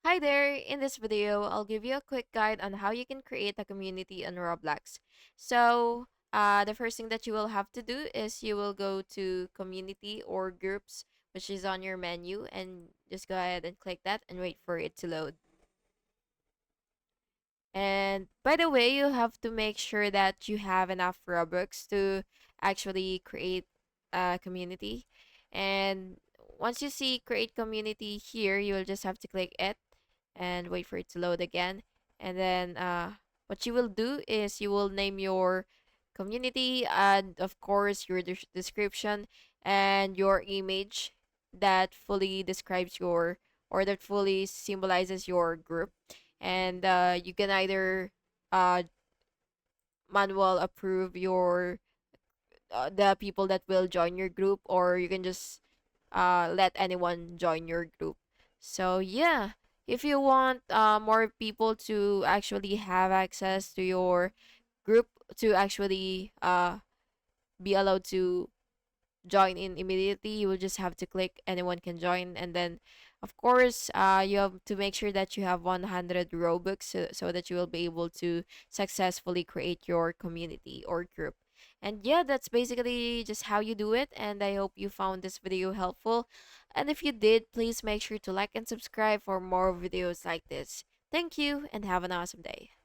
Hi there! In this video, I'll give you a quick guide on how you can create a community on Roblox. The first thing that you will have to do is you will go to community or groups, which is on your menu, and just go ahead and click that and wait for it to load. And by the way, you have to make sure that you have enough Robux to actually create a community. And once you see create community here, you will just have to click it and wait for it to load again. And then what you will do is you will name your community and of course your description and your image that fully describes your or that fully symbolizes your group. And you can either uh, manual approve your the people that will join your group, or you can just let anyone join your group. So yeah, if you want more people to actually have access to your group to actually be allowed to join in immediately, you will just have to click anyone can join. And then of course you have to make sure that you have 100 robux so that you will be able to successfully create your community or group. And yeah, that's basically just how you do it, and I hope you found this video helpful. And if you did, please make sure to like and subscribe for more videos like this. Thank you and have an awesome day.